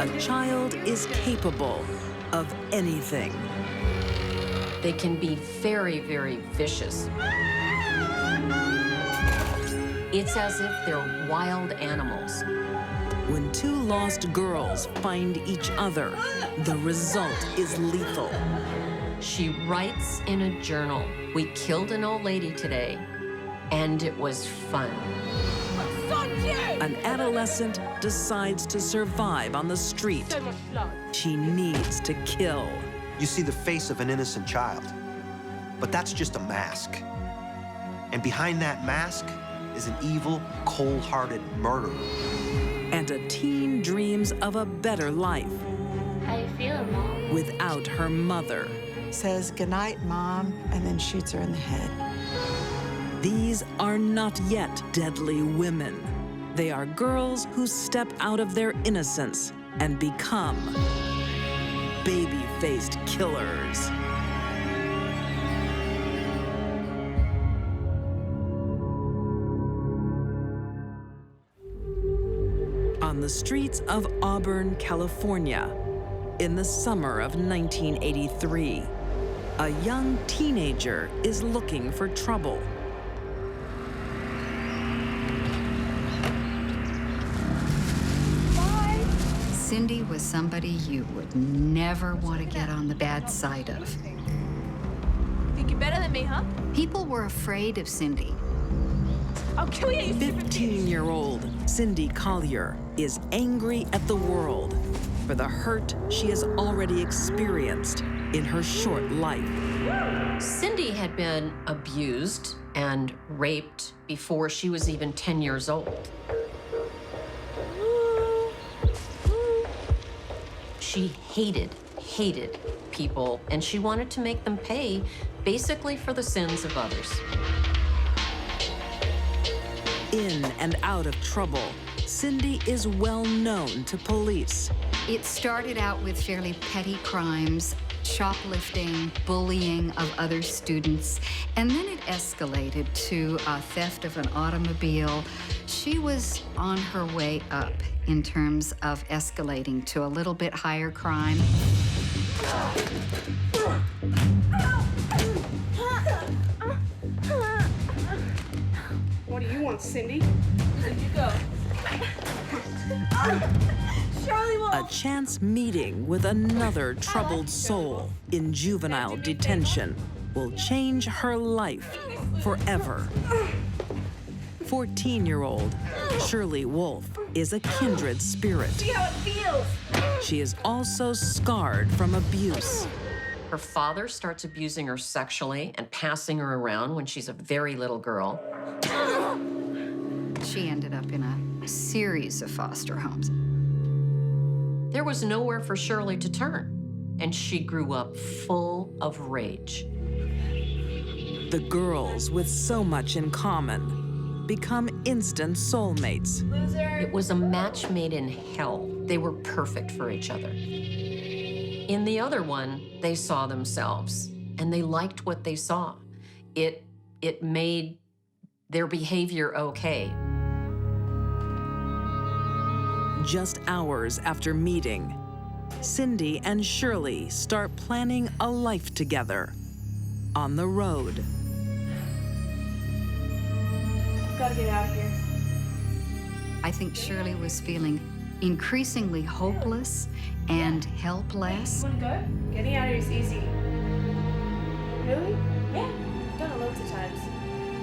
A child is capable of anything. They can be very, very vicious. It's as if they're wild animals. When two lost girls find each other, the result is lethal. She writes in a journal, "We killed an old lady today, and it was fun." An adolescent decides to survive on the street. So much blood. She needs to kill. You see the face of an innocent child, but that's just a mask. And behind that mask is an evil, cold-hearted murderer. And a teen dreams of a better life How you feeling, Mom? without her mother. Says, "Goodnight, Mom," and then shoots her in the head. These are not yet deadly women. They are girls who step out of their innocence and become baby-faced killers. On the streets of Auburn, California, in the summer of 1983, a young teenager is looking for trouble. Cindy was somebody you would never want to get on the bad side of. Think you're better than me, huh? People were afraid of Cindy. I'll kill you, you stupid bitch. 15-year-old Cindy Collier is angry at the world for the hurt she has already experienced in her short life. Cindy had been abused and raped before she was even 10 years old. She hated people, and she wanted to make them pay basically for the sins of others. In and out of trouble, Cindy is well known to police. It started out with fairly petty crimes, shoplifting, bullying of other students, and then it escalated to a theft of an automobile. She was on her way up in terms of escalating to a little bit higher crime. What do you want, Cindy? Where'd you go? Charlie will. A chance meeting with another troubled soul in juvenile detention will change her life forever. 14-year-old Shirley Wolf is a kindred spirit. See how it feels. She is also scarred from abuse. Her father starts abusing her sexually and passing her around when she's a very little girl. She ended up in a series of foster homes. There was nowhere for Shirley to turn, and she grew up full of rage. The girls with so much in common become instant soulmates. Loser. It was a match made in hell. They were perfect for each other. In the other one, they saw themselves, and they liked what they saw. It made their behavior okay. Just hours after meeting, Cindy and Shirley start planning a life together on the road. Gotta get out of here. I think Shirley was feeling increasingly hopeless and helpless. Wanna go? Getting out of here is easy. Really? Yeah. Done it loads of times.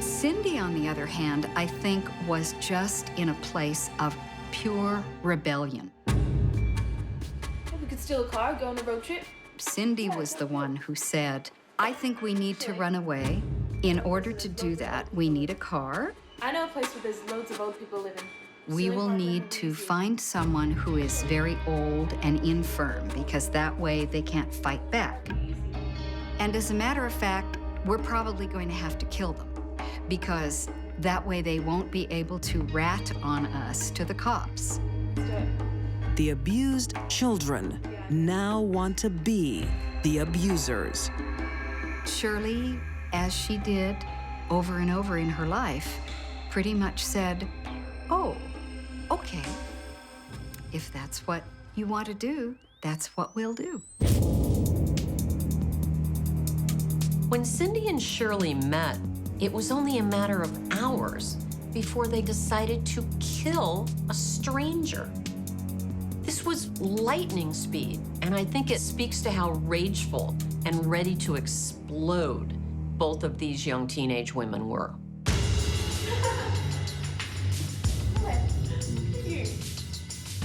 Cindy, on the other hand, I think was just in a place of pure rebellion. We could steal a car, go on a road trip. Cindy was the one who said, "I think we need to run away. In order to do that, we need a car. I know a place where there's loads of old people living. We will need to find someone who is very old and infirm, because that way they can't fight back. And as a matter of fact, we're probably going to have to kill them, because that way they won't be able to rat on us to the cops." The abused children now want to be the abusers. Shirley, as she did over and over in her life, pretty much said, "Oh, okay, if that's what you want to do, that's what we'll do. When Cindy and Shirley met, it was only a matter of hours before they decided to kill a stranger. This was lightning speed, and I think it speaks to how rageful and ready to explode both of these young teenage women were.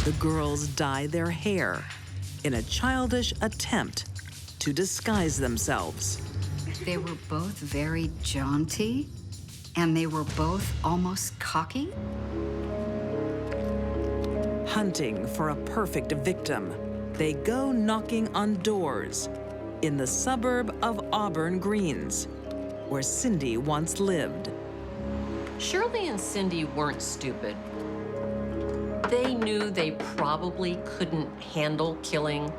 The girls dye their hair in a childish attempt to disguise themselves. They were both very jaunty, and they were both almost cocky. Hunting for a perfect victim, they go knocking on doors in the suburb of Auburn Greens, where Cindy once lived. Shirley and Cindy weren't stupid. They knew they probably couldn't handle killing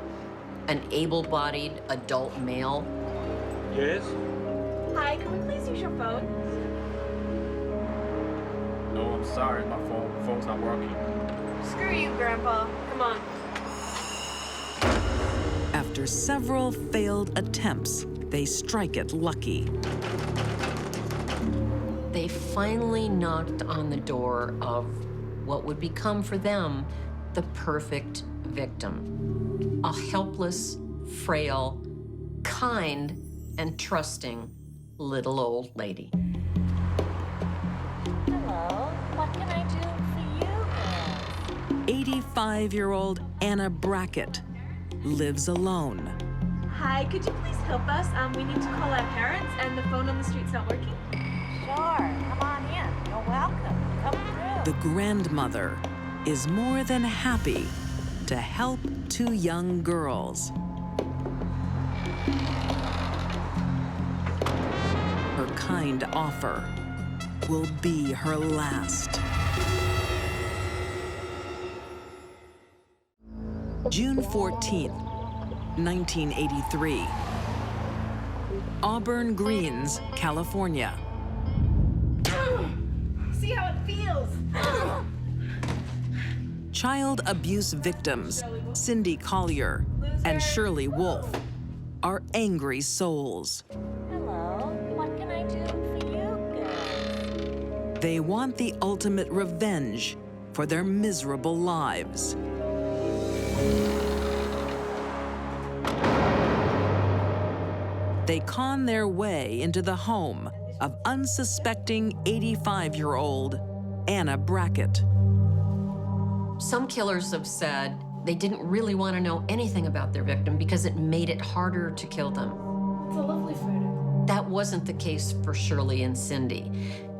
an able-bodied adult male. Yes? Hi, can we please use your phone? No, I'm sorry. My phone's not working. Screw you, Grandpa. Come on. After several failed attempts, they strike it lucky. They finally knocked on the door of what would become for them the perfect victim. A helpless, frail, kind, and trusting little old lady. Hello, what can I do for you, girls? 85-year-old Anna Brackett lives alone. Hi, could you please help us? We need to call our parents, and the phone on the street's not working. Sure, come on in. You're welcome. Come through. The grandmother is more than happy to help two young girls. Her kind offer will be her last. June 14th, 1983. Auburn Greens, California. See how it feels. Child abuse victims, Cindy Collier and Shirley Wolf, are angry souls. Hello, what can I do for you, girls? They want the ultimate revenge for their miserable lives. They con their way into the home of unsuspecting 85-year-old Anna Brackett. Some killers have said they didn't really want to know anything about their victim because it made it harder to kill them. It's a lovely photo. That wasn't the case for Shirley and Cindy.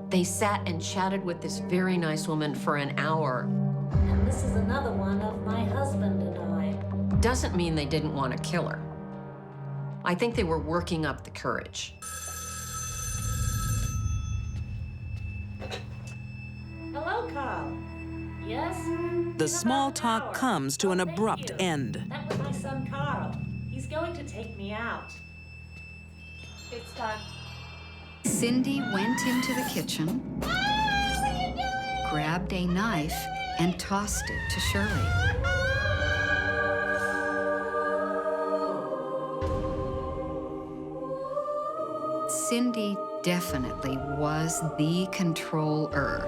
They sat and chatted with this very nice woman for an hour. And this is another one of my husband and I. Doesn't mean they didn't want to kill her. I think they were working up the courage. Hello, Carl. Yes? The small talk comes to an abrupt end. That was my son, Carl. He's going to take me out. It's time. Cindy went into the kitchen, grabbed a knife, and tossed it to Shirley. Cindy definitely was the controller.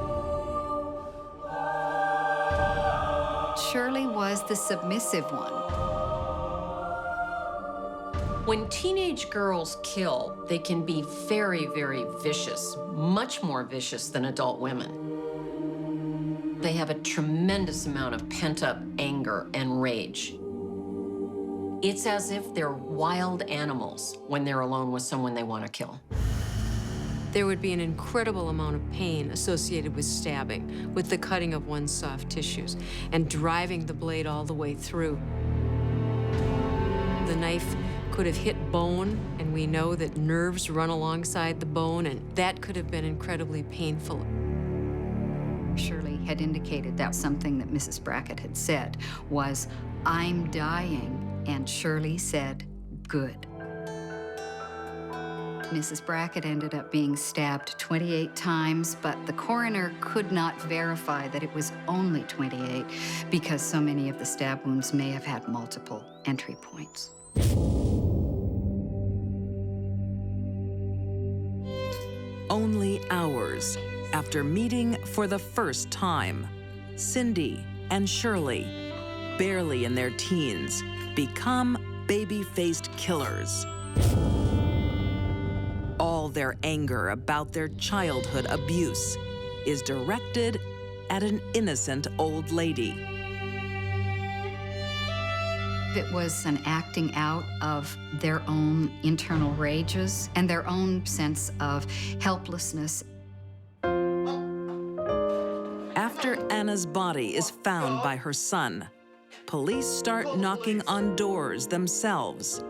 Shirley was the submissive one. When teenage girls kill, they can be very, very vicious, much more vicious than adult women. They have a tremendous amount of pent-up anger and rage. It's as if they're wild animals when they're alone with someone they want to kill. There would be an incredible amount of pain associated with stabbing, with the cutting of one's soft tissues, and driving the blade all the way through. The knife could have hit bone, and we know that nerves run alongside the bone, and that could have been incredibly painful. Shirley had indicated that something that Mrs. Brackett had said was, "I'm dying," and Shirley said, "Good." Mrs. Brackett ended up being stabbed 28 times, but the coroner could not verify that it was only 28 because so many of the stab wounds may have had multiple entry points. Only hours after meeting for the first time, Cindy and Shirley, barely in their teens, become baby-faced killers. All their anger about their childhood abuse is directed at an innocent old lady. It was an acting out of their own internal rages and their own sense of helplessness. After Anna's body is found by her son, police start knocking on doors themselves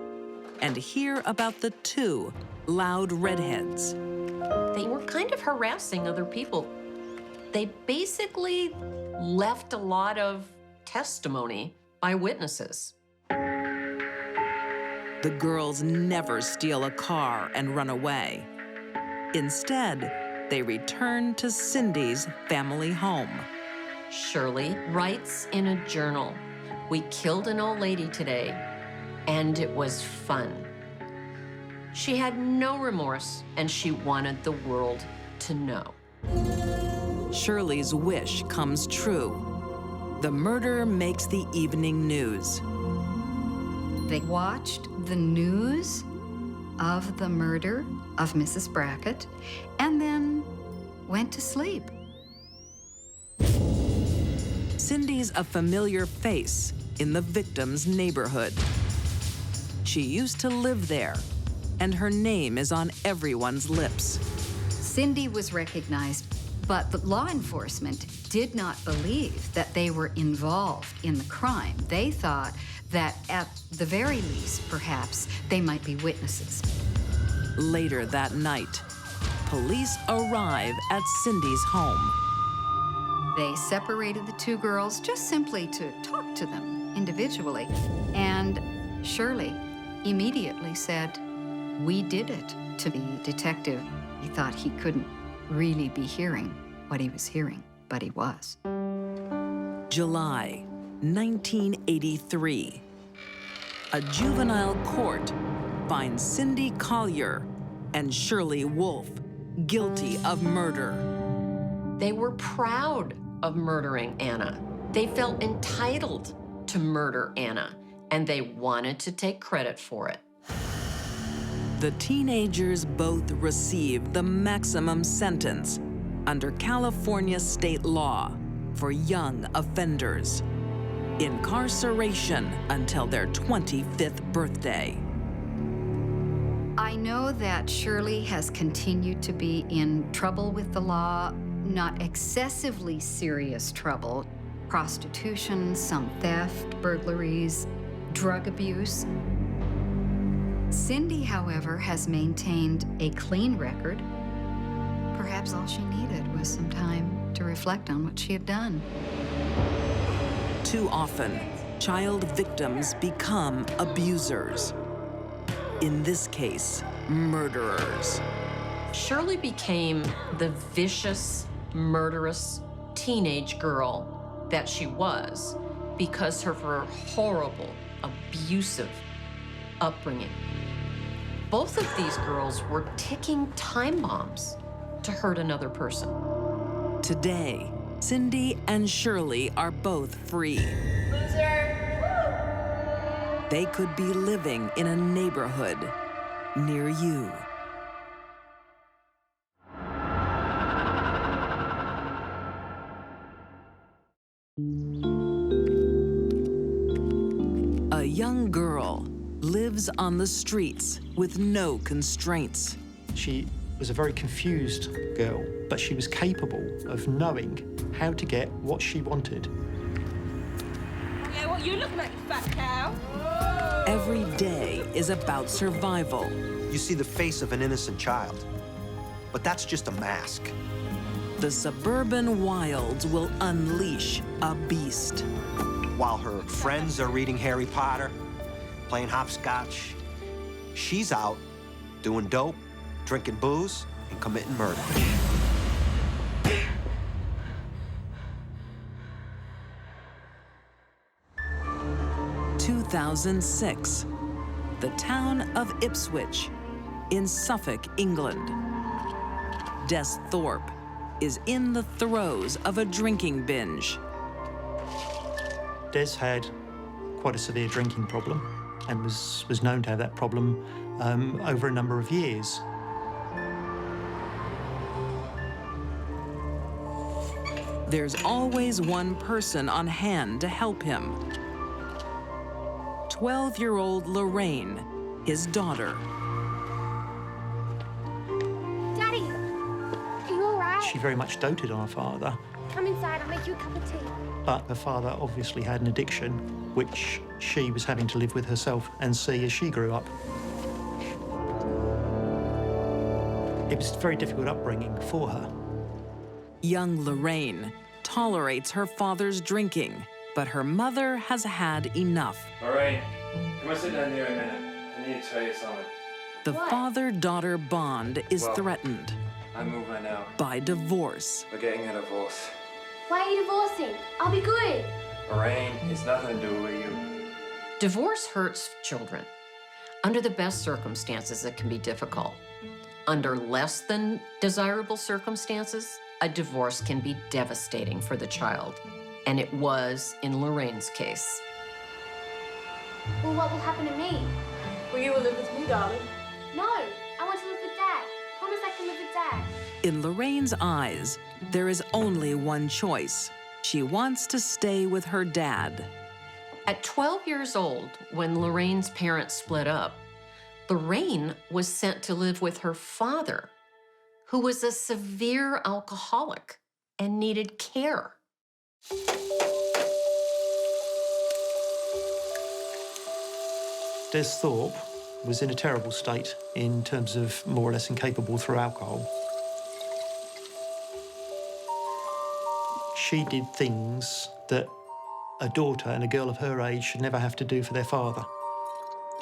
and hear about the two loud redheads. They were kind of harassing other people. They basically left a lot of testimony by witnesses. The girls never steal a car and run away. Instead, they return to Cindy's family home. Shirley writes in a journal, "We killed an old lady today, and it was fun." She had no remorse, and she wanted the world to know. Shirley's wish comes true. The murder makes the evening news. They watched the news of the murder of Mrs. Brackett and then went to sleep. Cindy's a familiar face in the victim's neighborhood. She used to live there, and her name is on everyone's lips. Cindy was recognized, but the law enforcement did not believe that they were involved in the crime. They thought that at the very least, perhaps, they might be witnesses. Later that night, police arrive at Cindy's home. They separated the two girls just simply to talk to them individually. And Shirley immediately said, "We did it," to the detective. He thought he couldn't really be hearing what he was hearing, but he was. July 1983. A juvenile court finds Cindy Collier and Shirley Wolfe guilty of murder. They were proud of murdering Anna. They felt entitled to murder Anna, and they wanted to take credit for it. The teenagers both receive the maximum sentence under California state law for young offenders: incarceration until their 25th birthday. I know that Shirley has continued to be in trouble with the law, not excessively serious trouble. Prostitution, some theft, burglaries, drug abuse. Cindy, however, has maintained a clean record. Perhaps all she needed was some time to reflect on what she had done. Too often, child victims become abusers. In this case, murderers. Shirley became the vicious, murderous teenage girl that she was because of her horrible, abusive upbringing. Both of these girls were ticking time bombs to hurt another person. Today, Cindy and Shirley are both free. They could be living in a neighborhood near you. A young girl lives on the streets with no constraints. She was a very confused girl, but she was capable of knowing how to get what she wanted. Yeah, what you looking at, you fat cow? Every day is about survival. You see the face of an innocent child, but that's just a mask. The suburban wilds will unleash a beast. While her friends are reading Harry Potter, playing hopscotch, she's out doing dope drinking booze and committing murder. 2006, the town of Ipswich in Suffolk, England. Des Thorpe is in the throes of a drinking binge. Des had quite a severe drinking problem and was known to have that problem over a number of years. There's always one person on hand to help him. 12-year-old Lorraine, his daughter. Daddy, are you all right? She very much doted on her father, Come inside, I'll make you a cup of tea. but her father obviously had an addiction, which she was having to live with herself and see as she grew up. It was a very difficult upbringing for her. Young Lorraine tolerates her father's drinking, but her mother has had enough. Lorraine, come and sit down here a minute. I need to tell you something. The father-daughter bond is threatened I'm moving out. by divorce. We're getting a divorce. Why are you divorcing? I'll be good. Lorraine, it's nothing to do with you. Divorce hurts children. Under the best circumstances, it can be difficult. Under less than desirable circumstances, a divorce can be devastating for the child. And it was in Lorraine's case. Well, what will happen to me? Well, you will live with me, darling. No, I want to live with Dad. Promise I can live with Dad. In Lorraine's eyes, there is only one choice. She wants to stay with her dad. At 12 years old, when Lorraine's parents split up, Lorraine was sent to live with her father, who was a severe alcoholic and needed care. Des Thorpe was in a terrible state in terms of more or less incapable through alcohol. She did things that a daughter and a girl of her age should never have to do for their father.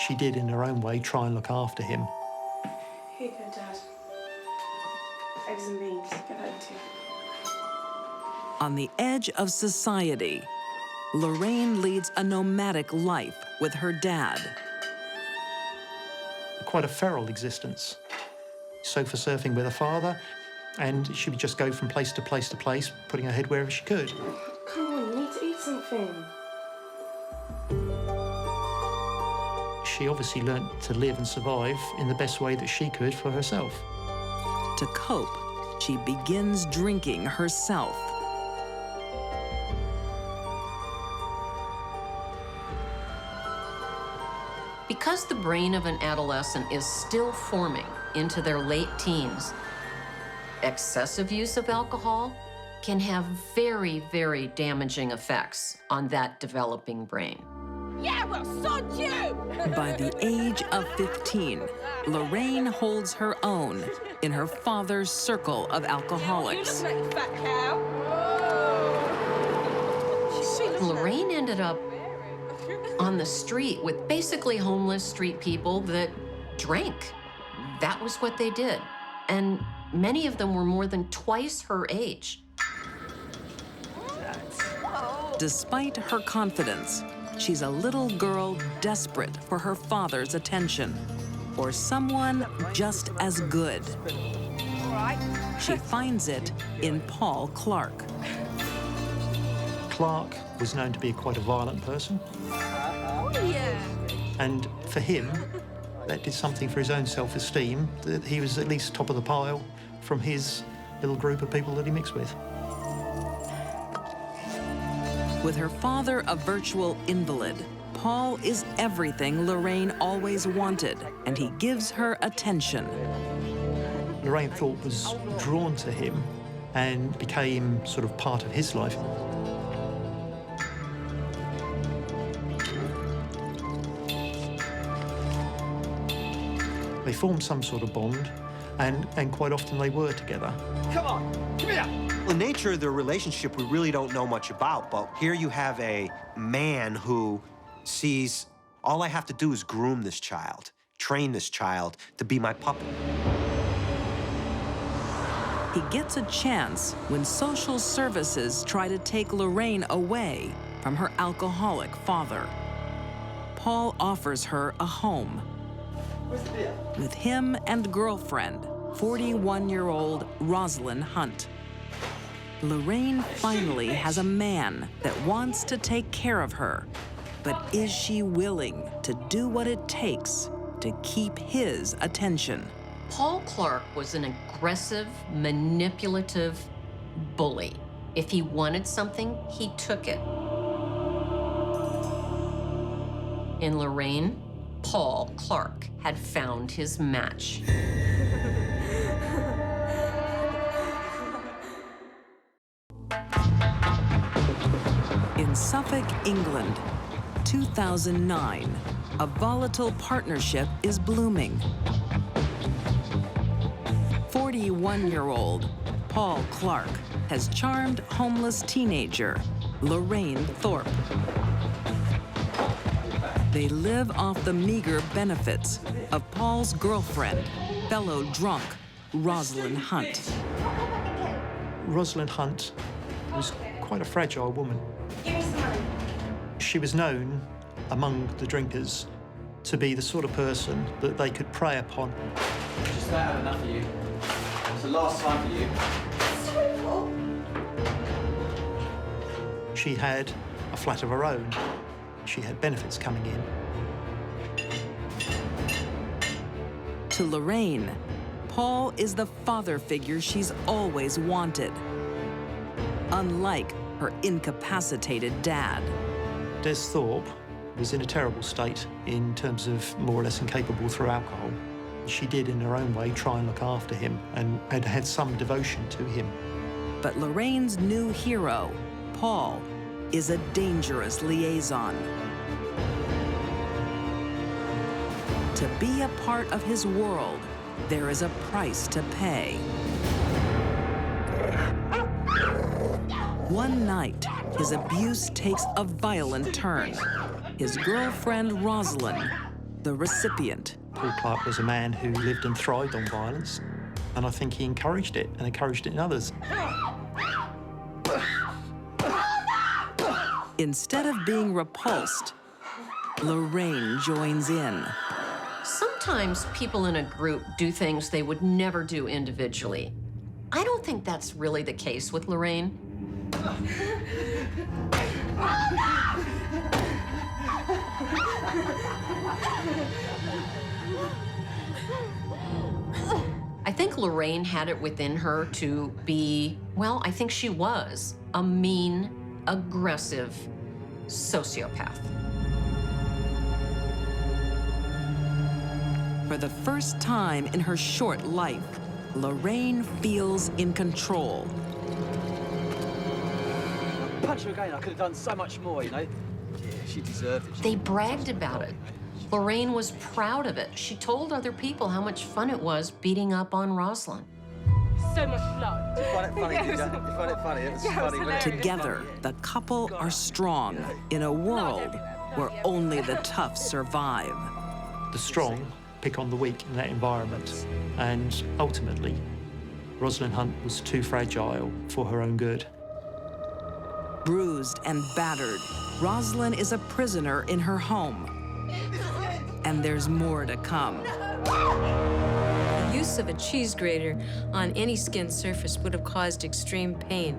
She did, in her own way, try and look after him. Here you go, Dad. Eggs and beans. Get that into you. On the edge of society, Lorraine leads a nomadic life with her dad. Quite a feral existence. Sofa surfing with her father, and she would just go from place to place to place, putting her head wherever she could. Come on, you need to eat something. She obviously learnt to live and survive in the best way that she could for herself. To cope, she begins drinking herself. Because the brain of an adolescent is still forming into their late teens, excessive use of alcohol can have very, very damaging effects on that developing brain. Yeah, well, sod you! By the age of 15, Lorraine holds her own in her father's circle of alcoholics. You look like a fat cow. Lorraine ended up on the street with basically homeless street people that drank. That was what they did. And many of them were more than twice her age. Despite her confidence, she's a little girl desperate for her father's attention, or someone just as good. She finds it in Paul Clark. Clark was known to be quite a violent person. Oh, yeah. And for him, that did something for his own self-esteem, that he was at least top of the pile from his little group of people that he mixed with. With her father a virtual invalid, Paul is everything Lorraine always wanted, and he gives her attention. Lorraine Thorpe was drawn to him and became sort of part of his life. They formed some sort of bond, and quite often they were together. Come on, come here. The nature of their relationship we really don't know much about, but here you have a man who sees, all I have to do is groom this child, train this child to be my puppet. He gets a chance when social services try to take Lorraine away from her alcoholic father. Paul offers her a home. With him and girlfriend, 41-year-old Rosalyn Hunt. Lorraine finally has a man that wants to take care of her, but is she willing to do what it takes to keep his attention? Paul Clark was an aggressive, manipulative bully. If he wanted something, he took it. In Lorraine, Paul Clark had found his match. In Suffolk, England, 2009, a volatile partnership is blooming. 41-year-old Paul Clark has charmed homeless teenager Lorraine Thorpe. They live off the meager benefits of Paul's girlfriend, fellow drunk Rosalyn Hunt. Rosalyn Hunt was quite a fragile woman. Give me some money. She was known among the drinkers to be the sort of person that they could prey upon. Just about had enough of you. It's the last time for you. Sorry, Paul. She had a flat of her own. She had benefits coming in. To Lorraine, Paul is the father figure she's always wanted. Unlike her incapacitated dad. Des Thorpe was in a terrible state in terms of more or less incapable through alcohol. She did, in her own way, try and look after him and had some devotion to him. But Lorraine's new hero, Paul, is a dangerous liaison. To be a part of his world, there is a price to pay. One night, his abuse takes a violent turn. His girlfriend, Rosalyn, the recipient. Paul Clark was a man who lived and thrived on violence, and I think he encouraged it and encouraged it in others. Instead of being repulsed, Lorraine joins in. Sometimes people in a group do things they would never do individually. I don't think that's really the case with Lorraine. I think Lorraine had it within her to be, well, I think she was a mean, aggressive sociopath. For the first time in her short life, Lorraine feels in control. Punch her again, I could have done so much more, you know. Yeah, she deserved it. They bragged about it. Lorraine was proud of it. She told other people how much fun it was beating up on Rosalyn. So much blood. You find it funny, did you? You find it funny? It was funny, wasn't it? Together, the couple are strong in a world where only the tough survive. The strong pick on the weak in that environment, and ultimately, Rosalyn Hunt was too fragile for her own good. Bruised and battered, Rosalyn is a prisoner in her home. And there's more to come. The use of a cheese grater on any skin surface would have caused extreme pain.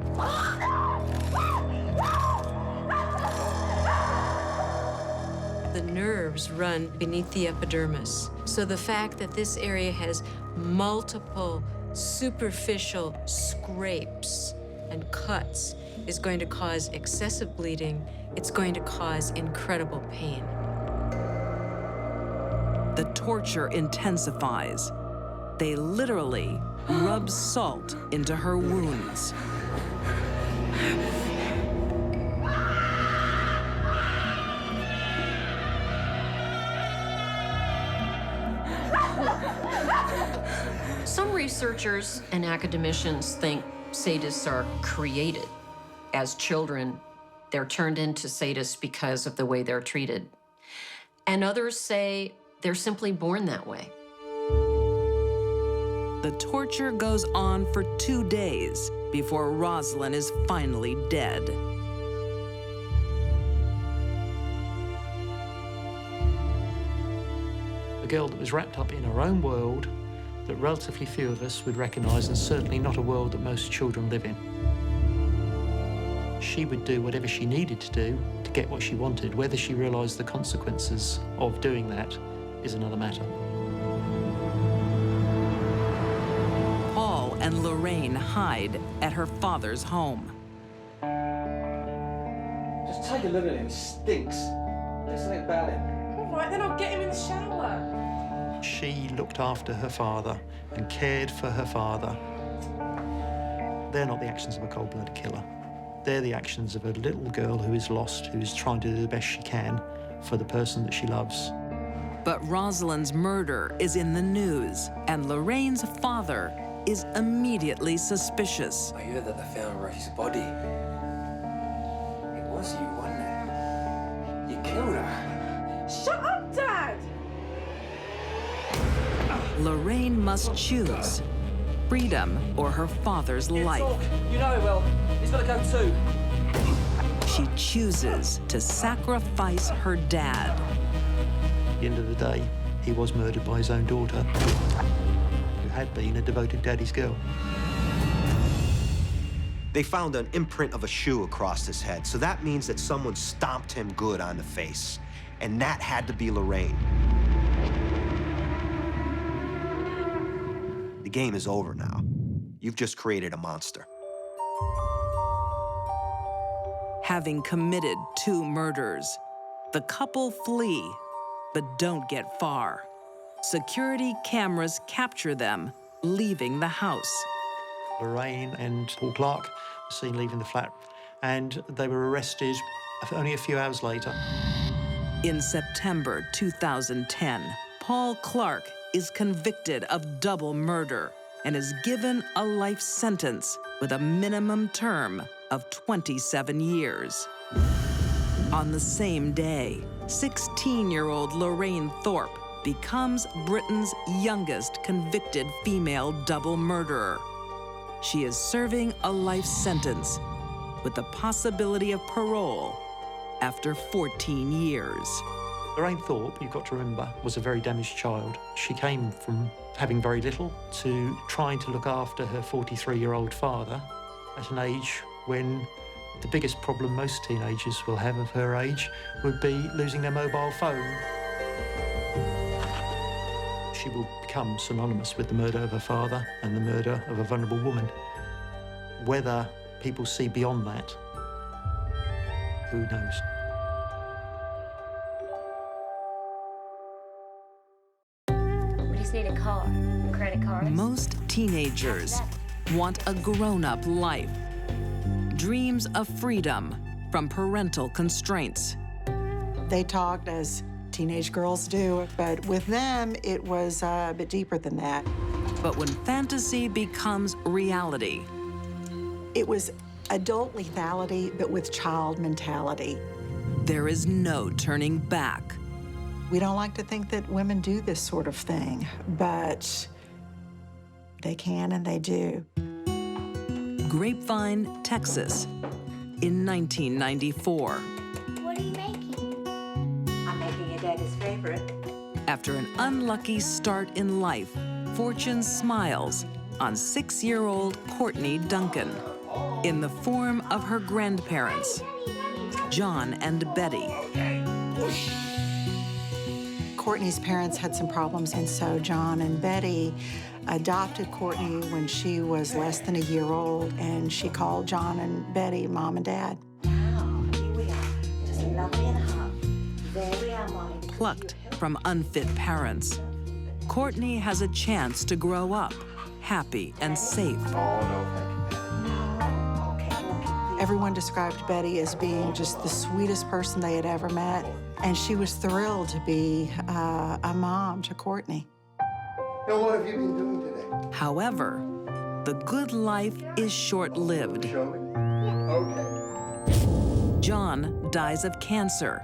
The nerves run beneath the epidermis. So the fact that this area has multiple superficial scrapes and cuts is going to cause excessive bleeding. It's going to cause incredible pain. The torture intensifies. They literally rub salt into her wounds. Some researchers and academicians think sadists are created. As children, they're turned into sadists because of the way they're treated. And others say they're simply born that way. The The torture goes on for 2 days before Rosalyn is finally dead. A girl that was wrapped up in her own world that relatively few of us would recognise, and certainly not a world that most children live in. She would do whatever she needed to do to get what she wanted. Whether she realised the consequences of doing that is another matter. Paul and Lorraine hide at her father's home. Just take a look at him. He stinks. There's something about him. All right, then I'll get him in the shower. She looked after her father and cared for her father. They're not the actions of a cold-blooded killer. They're the actions of a little girl who is lost, who is trying to do the best she can for the person that she loves. But Rosalyn's murder is in the news, and Lorraine's father is immediately suspicious. I heard that they found Rosie's body. It was you, wasn't it? You killed her. Shut up, Dad! Lorraine must choose freedom or her father's life. You know it well. He's got to go too. She chooses to sacrifice her dad. At the end of the day, he was murdered by his own daughter, who had been a devoted daddy's girl. They found an imprint of a shoe across his head, so that means that someone stomped him good on the face. And that had to be Lorraine. The game is over now. You've just created a monster. Having committed 2 murders, the couple flee, but don't get far. Security cameras capture them leaving the house. Lorraine and Paul Clark were seen leaving the flat, and they were arrested only a few hours later. In September 2010, Paul Clark is convicted of double murder and is given a life sentence with a minimum term of 27 years. On the same day, 16-year-old Lorraine Thorpe becomes Britain's youngest convicted female double murderer. She is serving a life sentence with the possibility of parole after 14 years. Lorraine Thorpe, you've got to remember, was a very damaged child. She came from having very little to trying to look after her 43-year-old father at an age when the biggest problem most teenagers will have of her age would be losing their mobile phone. She will become synonymous with the murder of her father and the murder of a vulnerable woman. Whether people see beyond that, who knows? We just need a car, credit cards. Most teenagers want a grown-up life, dreams of freedom from parental constraints. They talked as teenage girls do, but with them, it was a bit deeper than that. But when fantasy becomes reality, it was adult lethality, but with child mentality. There is no turning back. We don't like to think that women do this sort of thing, but they can and they do. Grapevine, Texas, in 1994. What are you making? I'm making your daddy's favorite. After an unlucky start in life, fortune smiles on 6-year-old Courtney Duncan in the form of her grandparents, John and Betty. Courtney's parents had some problems, and so John and Betty adopted Courtney when she was less than a year old, and she called John and Betty Mom and Dad. Now, here we are, just lovely and hot. There we are, Mommy. Plucked from unfit parents, Courtney has a chance to grow up happy and safe. Everyone described Betty as being just the sweetest person they had ever met, and she was thrilled to be a mom to Courtney. Now, what have you been doing today? However, the good life is short-lived. Okay. John dies of cancer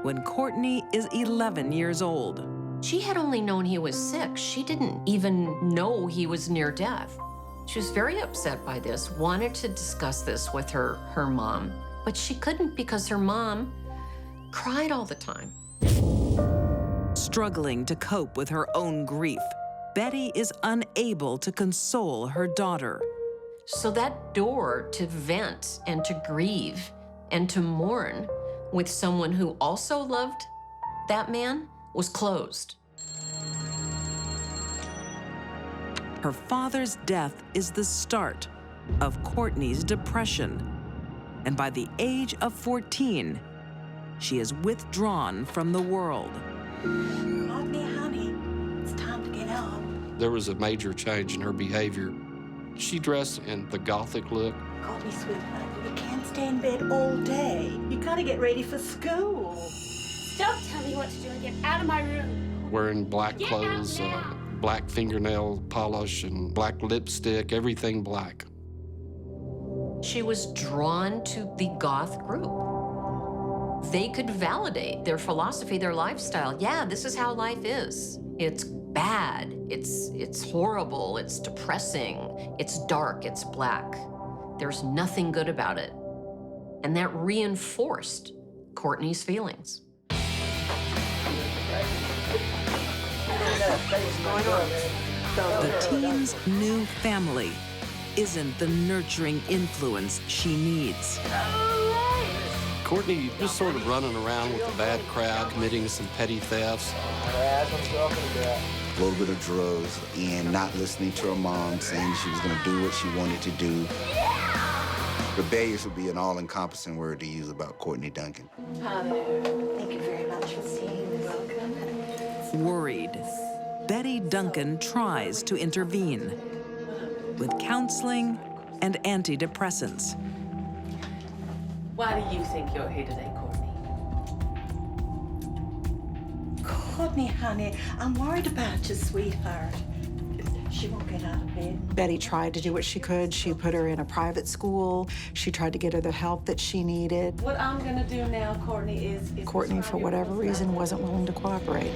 when Courtney is 11 years old. She had only known he was sick. She didn't even know he was near death. She was very upset by this, wanted to discuss this with her mom, but she couldn't because her mom cried all the time. Struggling to cope with her own grief, Betty is unable to console her daughter. So that door to vent and to grieve and to mourn with someone who also loved that man was closed. Her father's death is the start of Courtney's depression. And by the age of 14, she is withdrawn from the world. Courtney, honey, it's time to get up. There was a major change in her behavior. She dressed in the Gothic look. Courtney, sweetheart, you can't stay in bed all day. You gotta get ready for school. Stop telling me what to do and get out of my room. Wearing black clothes, black fingernail polish, and black lipstick, everything black. She was drawn to the goth group. They could validate their philosophy, their lifestyle. Yeah, this is how life is. It's bad, it's horrible, it's depressing, it's dark, it's black. There's nothing good about it. And that reinforced Courtney's feelings. The teen's new family isn't the nurturing influence she needs. Courtney just sort of running around with a bad crowd, committing some petty thefts. That's what I'm talking about. A little bit of drugs and not listening to her mom, saying she was going to do what she wanted to do. Rebellious would be an all-encompassing word to use about Courtney Duncan. Thank you very much for seeing me. Welcome. Worried, Betty Duncan tries to intervene with counseling and antidepressants. Why do you think you're here today, Courtney? Courtney, honey, I'm worried about you, sweetheart. She won't get out of bed. Betty tried to do what she could. She put her in a private school. She tried to get her the help that she needed. What I'm gonna do now, Courtney, is Courtney, for whatever reason, wasn't willing to cooperate.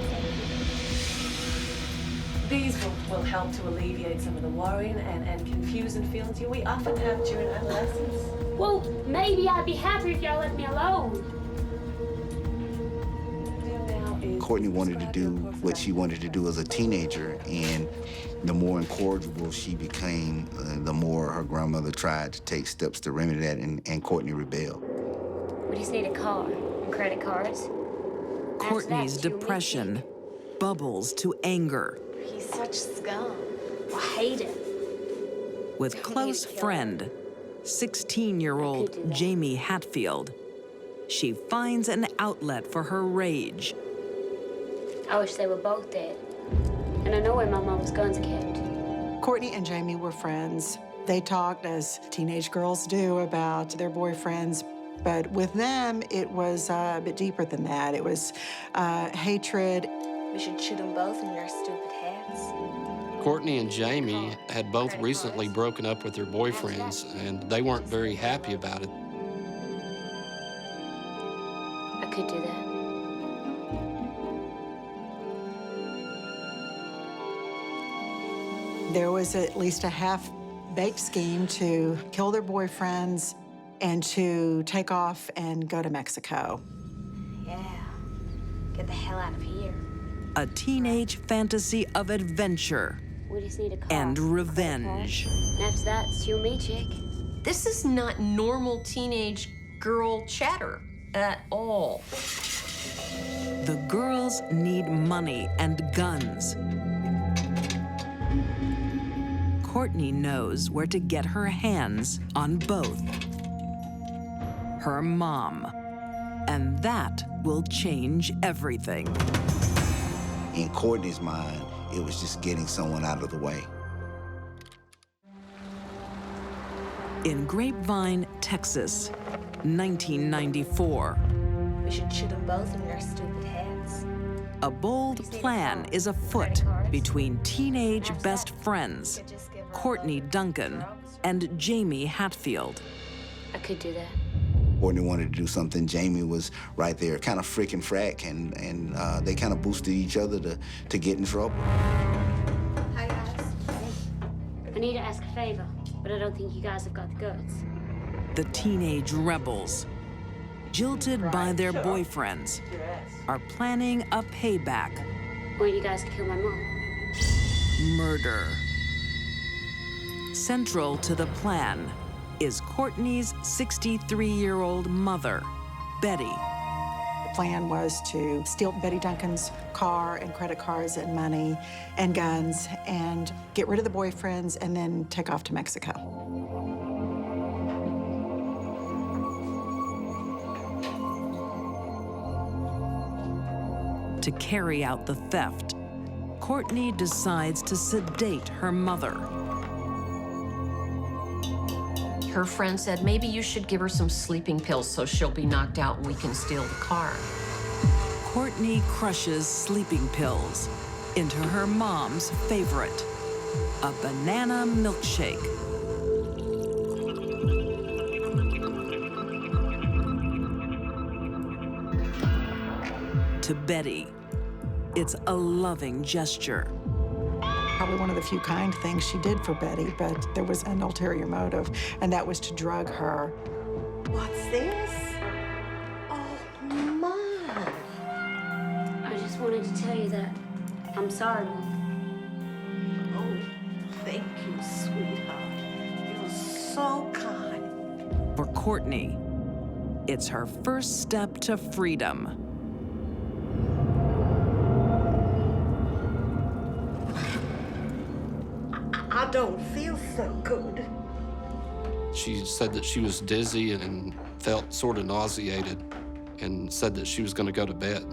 These will help to alleviate some of the worrying and confusing feelings we often have during adolescence. Well, maybe I'd be happier if y'all left me alone. Courtney wanted to do what she wanted to do as a teenager, and the more incorrigible she became, the more her grandmother tried to take steps to remedy that, and Courtney rebelled. We just need a car and credit cards. Courtney's depression bubbles to anger. He's such scum. I hate him. With close friend, 16-year-old Jamie Hatfield, she finds an outlet for her rage. I wish they were both dead. And I know where my mom's guns are kept. Courtney and Jamie were friends. They talked, as teenage girls do, about their boyfriends. But with them, it was a bit deeper than that. It was hatred. We should shoot them both in their stupid heads. Courtney and Jamie had both recently broken up with their boyfriends, and they weren't very happy about it. I could do that. There was at least a half-baked scheme to kill their boyfriends and to take off and go to Mexico. Yeah. Get the hell out of here. A teenage fantasy of adventure We just need a car. and revenge. And after that, it's you and me, chick. This is not normal teenage girl chatter at all. The girls need money and guns. Courtney knows where to get her hands on both. Her mom. And that will change everything. In Courtney's mind, it was just getting someone out of the way. In Grapevine, Texas, 1994. We should shoot them both in their stupid heads. A bold plan is afoot between teenage best friends, Courtney Duncan and Jamie Hatfield. I could do that. Courtney wanted to do something, Jamie was right there, kind of frick and frack, and they kind of boosted each other to get in trouble. Hi, guys. I need to ask a favor, but I don't think you guys have got the guts. The teenage rebels, jilted by their boyfriends, are planning a payback. I want you guys to kill my mom. Murder. Central to the plan is Courtney's 63-year-old mother, Betty. The plan was to steal Betty Duncan's car and credit cards and money and guns and get rid of the boyfriends and then take off to Mexico. To carry out the theft, Courtney decides to sedate her mother. Her friend said, maybe you should give her some sleeping pills so she'll be knocked out and we can steal the car. Courtney crushes sleeping pills into her mom's favorite, a banana milkshake. To Betty, it's a loving gesture. Probably one of the few kind things she did for Betty, but there was an ulterior motive, and that was to drug her. What's this? Oh, Mom. I just wanted to tell you that I'm sorry, Mom. Oh, thank you, sweetheart. You're so kind. For Courtney, it's her first step to freedom. I don't feel so good. She said that she was dizzy and felt sort of nauseated and said that she was going to go to bed.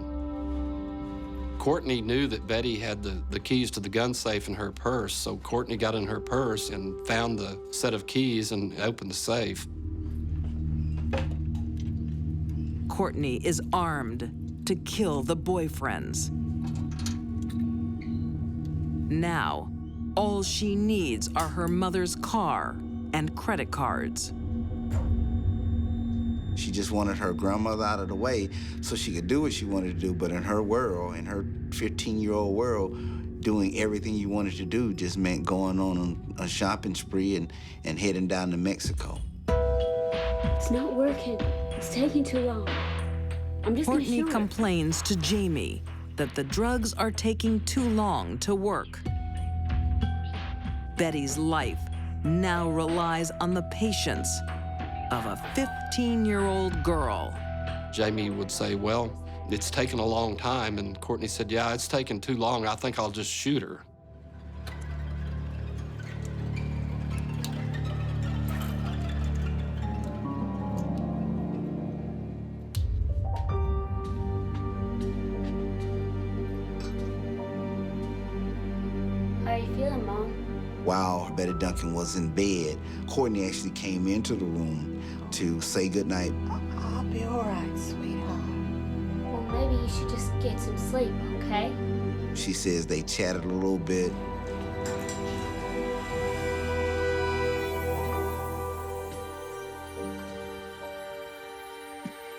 Courtney knew that Betty had the keys to the gun safe in her purse, so Courtney got in her purse and found the set of keys and opened the safe. Courtney is armed to kill the boyfriends. Now, all she needs are her mother's car and credit cards. She just wanted her grandmother out of the way so she could do what she wanted to do, but in her world, in her 15-year-old world, doing everything you wanted to do just meant going on a shopping spree and heading down to Mexico. It's not working. It's taking too long. I'm just gonna Courtney shoot her. complains to Jamie that the drugs are taking too long to work. Betty's life now relies on the patience of a 15-year-old girl. Jamie would say, well, it's taken a long time, and Courtney said, yeah, it's taken too long. I think I'll just shoot her. How are you feeling, Mom? While Betty Duncan was in bed, Courtney actually came into the room to say goodnight. I'll be all right, sweetheart. Well, maybe you should just get some sleep, okay? She says they chatted a little bit.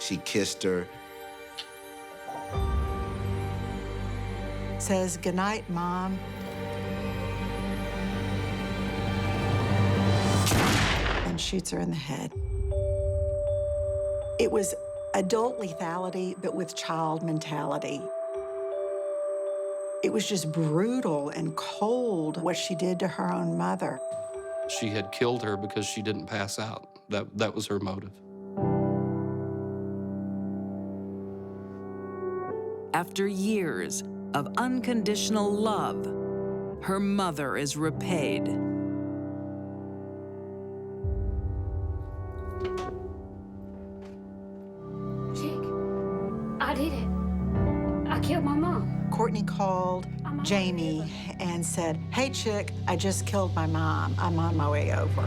She kissed her. Says, "Goodnight, Mom." And shoots her in the head. It was adult lethality, but with child mentality. It was just brutal and cold what she did to her own mother. She had killed her because she didn't pass out. That was her motive. After years of unconditional love, her mother is repaid. Chick, I did it. I killed my mom. Courtney called Jamie and said, "Hey, Chick, I just killed my mom. I'm on my way over."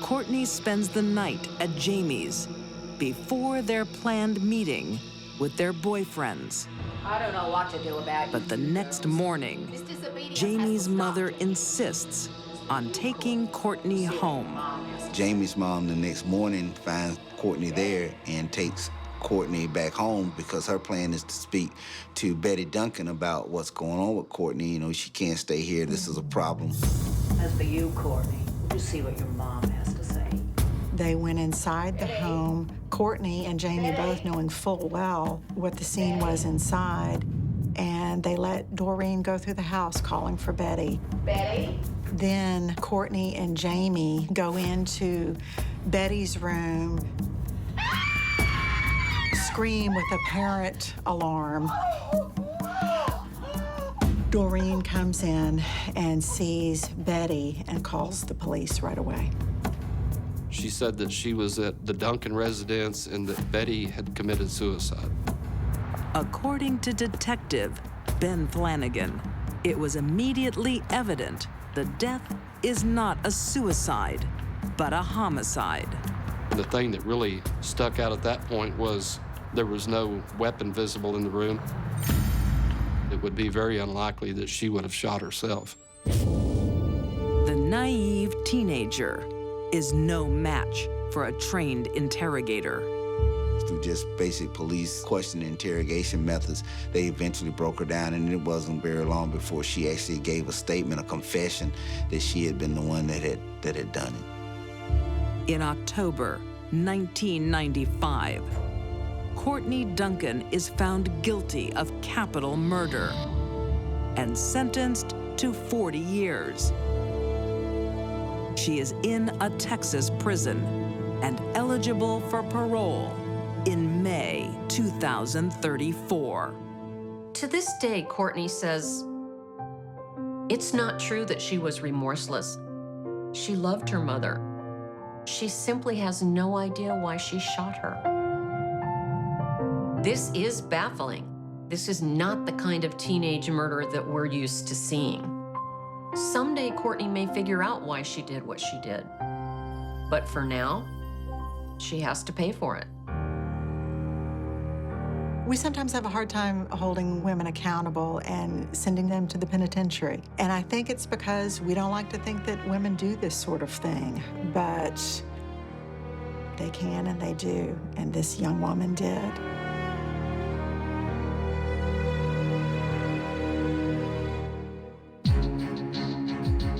Courtney spends the night at Jamie's before their planned meeting with their boyfriends. I don't know what to do about But the next morning, Jamie's mother insists on taking Courtney home. Jamie's mom the next morning finds Courtney there and takes Courtney back home because her plan is to speak to Betty Duncan about what's going on with Courtney. You know, she can't stay here. This is a problem. As for you, Courtney, you see what your mom has to say. They went inside the home, Courtney and Jamie both knowing full well what the scene was inside, and they let Doreen go through the house calling for Betty. Betty? Then Courtney and Jamie go into Betty's room, scream with apparent alarm. Doreen comes in and sees Betty and calls the police right away. She said that she was at the Duncan residence and that Betty had committed suicide. According to Detective Ben Flanagan, it was immediately evident the death is not a suicide, but a homicide. The thing that really stuck out at that point was there was no weapon visible in the room. It would be very unlikely that she would have shot herself. The naive teenager is no match for a trained interrogator. Through just basic police question and interrogation methods, they eventually broke her down, and it wasn't very long before she actually gave a statement, a confession, that she had been the one that had done it. In October 1995, Courtney Duncan is found guilty of capital murder and sentenced to 40 years. She is in a Texas prison and eligible for parole in May 2034. To this day, Courtney says, it's not true that she was remorseless. She loved her mother. She simply has no idea why she shot her. This is baffling. This is not the kind of teenage murder that we're used to seeing. Someday, Courtney may figure out why she did what she did. But for now, she has to pay for it. We sometimes have a hard time holding women accountable and sending them to the penitentiary. And I think it's because we don't like to think that women do this sort of thing, but they can and they do, and this young woman did.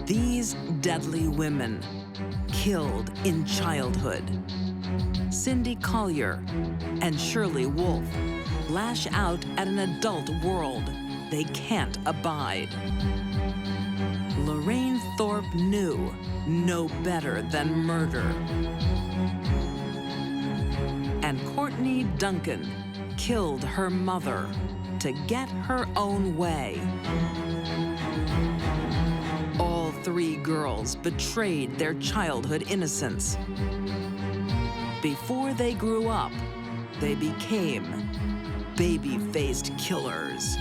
These deadly women killed in childhood. Cindy Collier and Shirley Wolf lash out at an adult world they can't abide. Lorraine Thorpe knew no better than murder. And Courtney Duncan killed her mother to get her own way. All three girls betrayed their childhood innocence. Before they grew up, they became baby-faced killers.